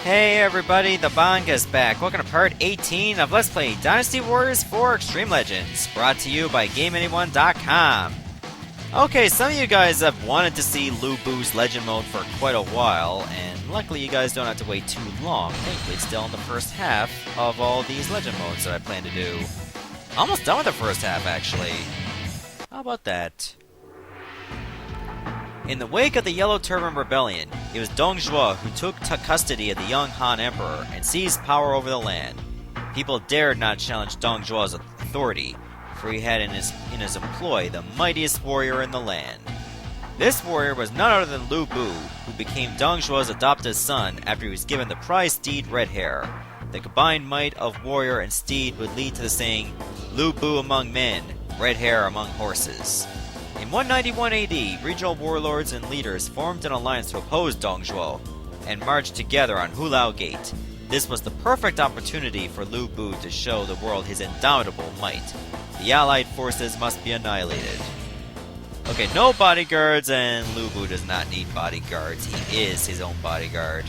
Hey everybody, the Banga's back. Welcome to part 18 of Let's Play Dynasty Warriors 4 Extreme Legends, brought to you by GameAnyone.com. Okay, some of you guys have wanted to see Lu Bu's Legend Mode for quite a while, and luckily you guys don't have to wait too long. Thankfully, it's still in the first half of all these Legend Modes that I plan to do. Almost done with the first half, actually. How about that? In the wake of the Yellow Turban Rebellion, it was Dong Zhuo who took custody of the young Han Emperor and seized power over the land. People dared not challenge Dong Zhuo's authority, for he had in his employ the mightiest warrior in the land. This warrior was none other than Lu Bu, who became Dong Zhuo's adopted son after he was given the prize steed Red Hair. The combined might of warrior and steed would lead to the saying, Lu Bu among men, Red Hair among horses. In 191 AD, regional warlords and leaders formed an alliance to oppose Dong Zhuo and marched together on Hulao Gate. This was the perfect opportunity for Lu Bu to show the world his indomitable might. The allied forces must be annihilated. Okay, no bodyguards, and Lu Bu does not need bodyguards. He is his own bodyguard.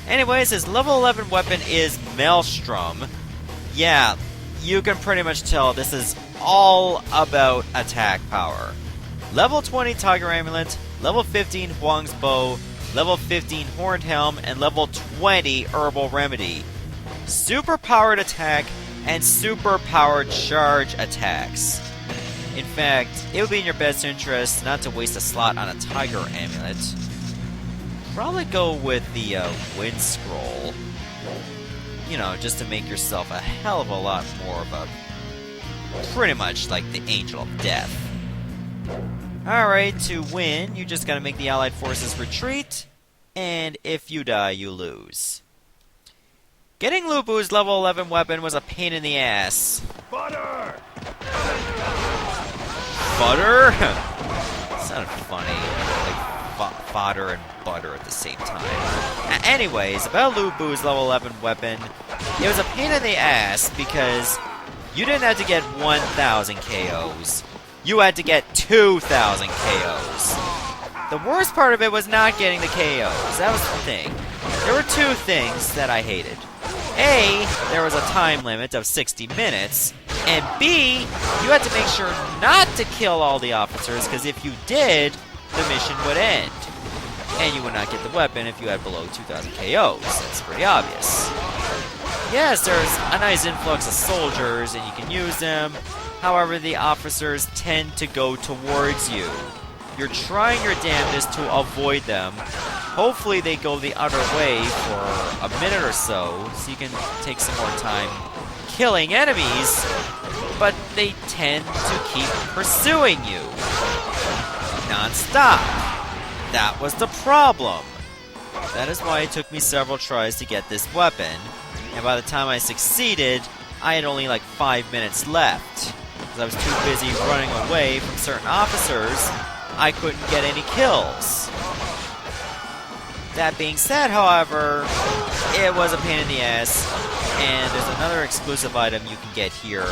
Anyways, his level 11 weapon is Maelstrom. Yeah, you can pretty much tell this is all about attack power. Level 20 Tiger Amulet, level 15 Huang's Bow, level 15 Horned Helm, and level 20 Herbal Remedy. Super powered attack and super powered charge attacks. In fact, it would be in your best interest not to waste a slot on a Tiger Amulet. Probably go with the Wind Scroll. You know, just to make yourself a hell of a lot more of a pretty much like the Angel of Death. Alright, to win, you just gotta make the allied forces retreat, and if you die, you lose. Getting Lu Bu's level 11 weapon was a pain in the ass. Butter! Butter? Sounded funny. Like fodder and butter at the same time. Anyways, about Lu Bu's level 11 weapon, it was a pain in the ass because you didn't have to get 1,000 KOs. You had to get 2,000 KOs. The worst part of it was not getting the KOs. That was the thing. There were two things that I hated. A, there was a time limit of 60 minutes. And B, you had to make sure not to kill all the officers, because if you did, the mission would end. And you would not get the weapon if you had below 2,000 KOs. That's pretty obvious. Yes, there's a nice influx of soldiers, and you can use them. However, the officers tend to go towards you. You're trying your damnedest to avoid them. Hopefully they go the other way for a minute or so you can take some more time killing enemies, but they tend to keep pursuing you non-stop. That was the problem. That is why it took me several tries to get this weapon. And by the time I succeeded, I had only like 5 minutes left. Because I was too busy running away from certain officers, I couldn't get any kills. That being said, however, it was a pain in the ass. And there's another exclusive item you can get here.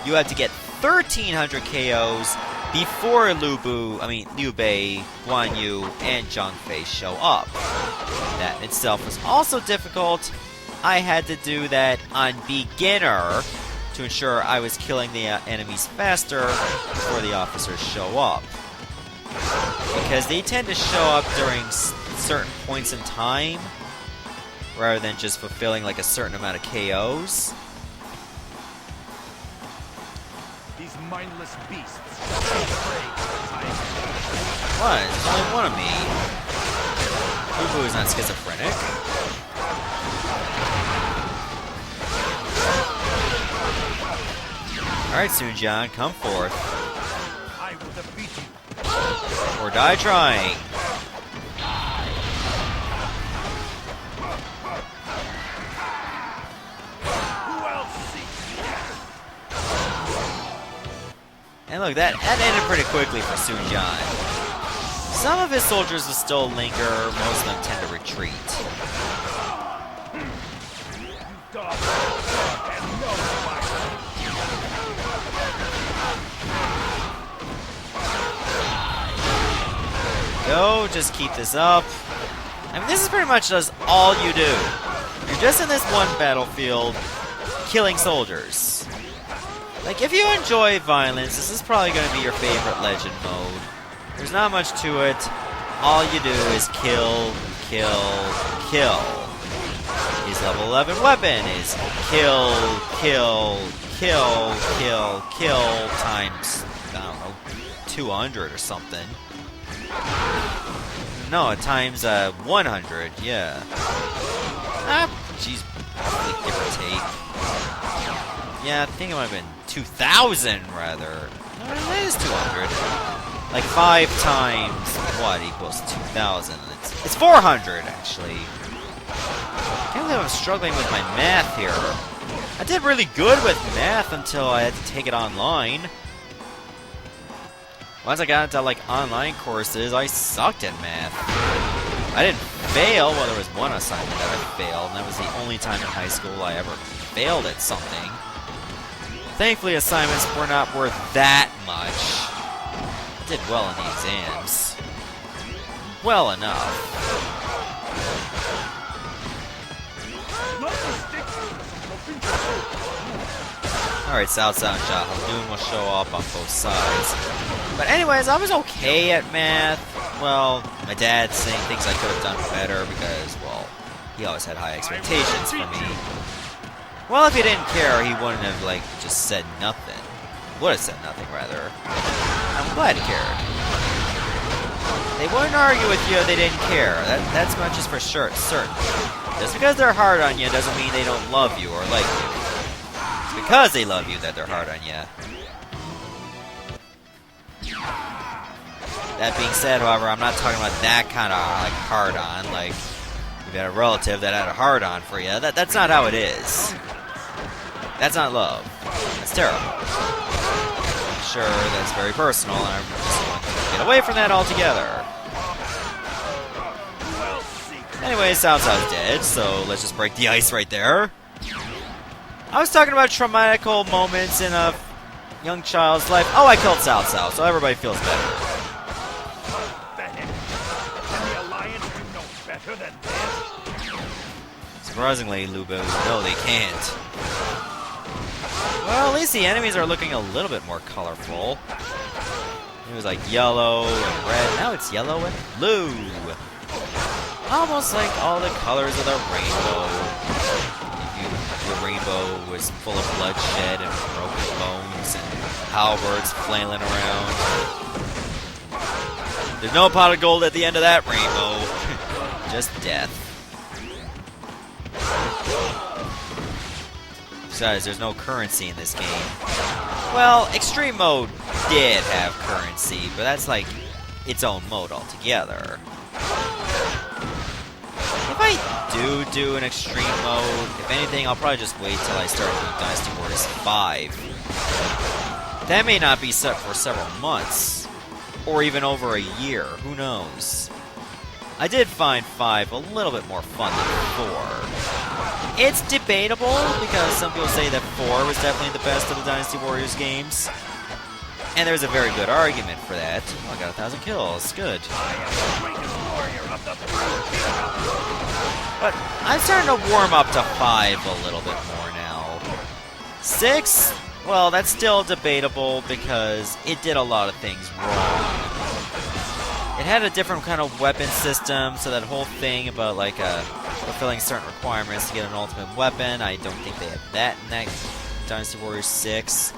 You have to get 1,300 KOs before Liu Bei, Guan Yu, and Zhang Fei show up. That in itself was also difficult. I had to do that on beginner to ensure I was killing the enemies faster before the officers show up. Because they tend to show up during certain points in time, rather than just fulfilling like a certain amount of KOs. These mindless beasts. What? There's only one of me. Lu Bu is not schizophrenic. Alright, Sun Jian, come forth. I will defeat you. Or die trying. Who else seeks you? And look, that ended pretty quickly for Sun Jian. Some of his soldiers will still linger, most of them tend to retreat. Go, just keep this up. I mean, this is pretty much just all you do. You're just in this one battlefield, killing soldiers. Like, if you enjoy violence, this is probably going to be your favorite Legend mode. There's not much to it. All you do is kill, kill, kill. His level 11 weapon is kill, kill, kill, kill, kill times, I don't know, 200 or something. No, times 100, yeah. Ah, jeez, probably give or take. Yeah, I think it might have been 2,000 rather. No, that is 200. Like 5 times what equals 2,000? It's 400 actually. I can't believe I'm struggling with my math here. I did really good with math until I had to take it online. Once I got into like online courses, I sucked at math. I didn't fail. Well, there was one assignment that I failed, and that was the only time in high school I ever failed at something. Thankfully, assignments were not worth that much. I did well in the exams. Well enough. Alright, South Sound Shot. Haldoon will show up on both sides. But anyways, I was okay at math. Well, my dad's saying things I could have done better because, well, he always had high expectations for me. Well, if he didn't care, he wouldn't have, like, just said nothing. Would have said nothing, rather. I'm glad he cared. They wouldn't argue with you if they didn't care. That's much just for sure, certain. Just because they're hard on you doesn't mean they don't love you or like you. It's because they love you that they're hard on you. That being said, however, I'm not talking about that kind of, like, hard on. Like, you've had a relative that had a hard on for you. That's not how it is. That's not love. That's terrible. I'm sure that's very personal, and I just want to get away from that altogether. Anyway, South South's dead, so let's just break the ice right there. I was talking about traumatical moments in a young child's life. Oh, I killed South South, so everybody feels better. Surprisingly, Lubu, no, they can't. Well, at least the enemies are looking a little bit more colorful. It was like yellow and red. Now it's yellow and blue. Almost like all the colors of the rainbow. If your rainbow was full of bloodshed and broken bones and halberds flailing around. There's no pot of gold at the end of that rainbow. Just death. Besides, there's no currency in this game. Well, Extreme Mode did have currency, but that's like its own mode altogether. If I do an Extreme Mode, if anything, I'll probably just wait till I start doing Dynasty Warriors 5. That may not be set for several months, or even over a year, who knows. I did find 5 a little bit more fun than 4. It's debatable, because some people say that 4 was definitely the best of the Dynasty Warriors games. And there's a very good argument for that. Oh, I got 1,000 kills. Good. But I'm starting to warm up to 5 a little bit more now. 6? Well, that's still debatable because it did a lot of things wrong. It had a different kind of weapon system, so that whole thing about, like, fulfilling certain requirements to get an ultimate weapon, I don't think they had that in that Dynasty Warriors 6.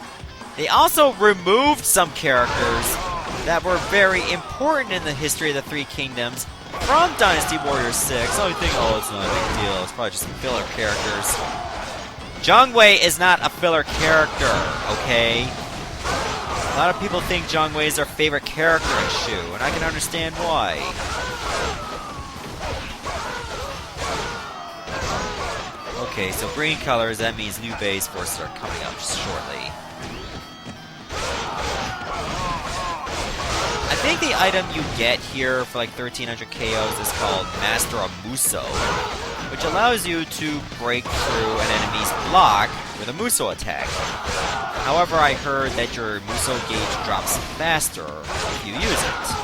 They also removed some characters that were very important in the history of the Three Kingdoms from Dynasty Warriors 6. So you think, oh, it's not a big deal, it's probably just some filler characters. Zhang Wei is not a filler character, okay? A lot of people think Zhang Wei is their favorite character in Shu, and I can understand why. Okay, so green colors, that means new base forces are coming up shortly. I think the item you get here for like 1,300 KOs is called Master of Muso, which allows you to break through an enemy's block with a Muso attack. However, I heard that your Muso gauge drops faster if you use it.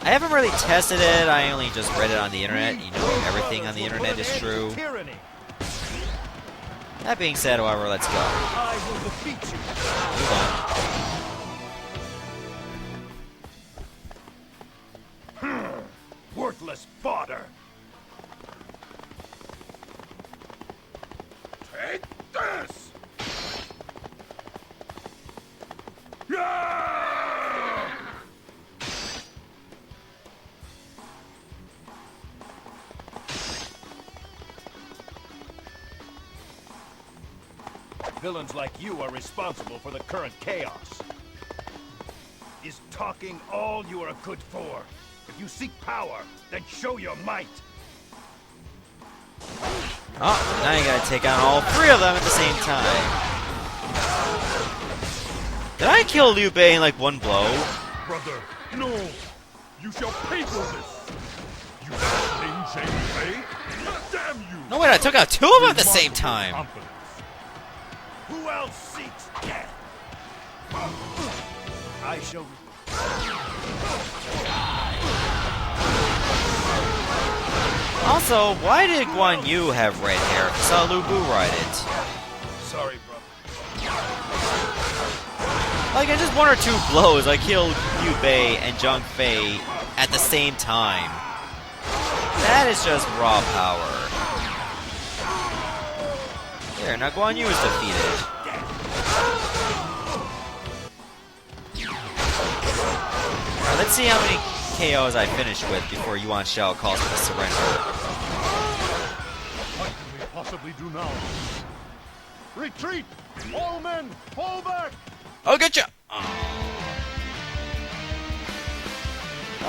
I haven't really tested it, I only just read it on the internet. You know, everything on the internet is true. Tyranny. That being said, however, let's go. I will defeat you. Move on. Worthless fodder. Take this. Yeah! Villains like you are responsible for the current chaos. Is talking all you are good for? If you seek power, then show your might. Oh, now you gotta take on all three of them at the same time. Did I kill Liu Bei in like one blow? Brother, no! You shall pay for this! You have slain Zhang Fei? Damn you! No, wait, I took out two of them at the same time. Confidence. Who else seeks death? I shall... Also, why did Guan Yu have red hair? I saw Lu Bu ride it. Sorry, brother. Like, in just one or two blows, I killed Liu Bei and Zhang Fei at the same time. That is just raw power. There, now Guan Yu is defeated. Alright, let's see how many KOs I finish with before Yuan Shao calls for the surrender. What can we possibly do now? Retreat! All men, fall back! Oh, good job!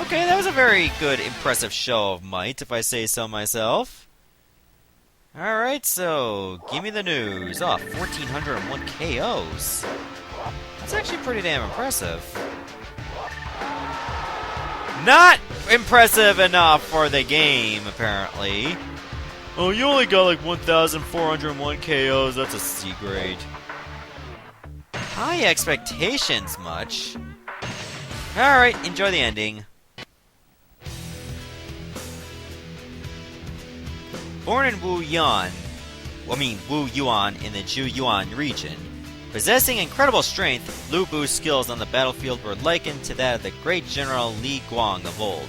Okay, that was a very good, impressive show of might, if I say so myself. Alright, so, give me the news. Oh, 1,401 KOs. That's actually pretty damn impressive. Not impressive enough for the game, apparently. Oh, you only got like 1,401 KOs, that's a C grade. High expectations, much. Alright, enjoy the ending. Born in Wu Yuan in the Zhuyan region, possessing incredible strength, Lu Bu's skills on the battlefield were likened to that of the great general Li Guang of old.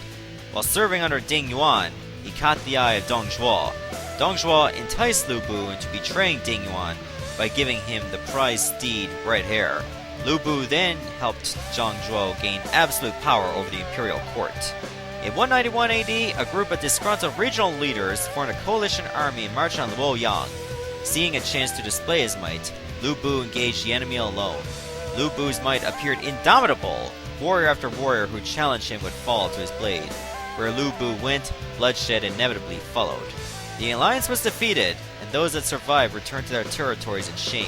While serving under Ding Yuan, he caught the eye of Dong Zhuo. Dong Zhuo enticed Lu Bu into betraying Ding Yuan by giving him the prized steed Red Hair. Lu Bu then helped Dong Zhuo gain absolute power over the imperial court. In 191 AD, a group of disgruntled regional leaders formed a coalition army and marched on Luoyang. Seeing a chance to display his might, Lu Bu engaged the enemy alone. Lu Bu's might appeared indomitable. Warrior after warrior who challenged him would fall to his blade. Where Lu Bu went, bloodshed inevitably followed. The alliance was defeated, and those that survived returned to their territories in shame.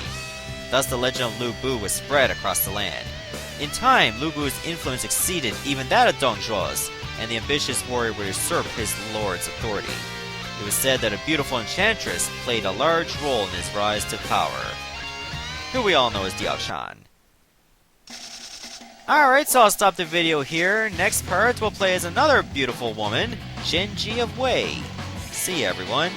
Thus the legend of Lu Bu was spread across the land. In time, Lu Bu's influence exceeded even that of Dong Zhuo's, and the ambitious warrior would usurp his lord's authority. It was said that a beautiful enchantress played a large role in his rise to power, who we all know as Diao Chan. Alright, so I'll stop the video here. Next part, we'll play as another beautiful woman, Shenji of Wei. See ya, everyone.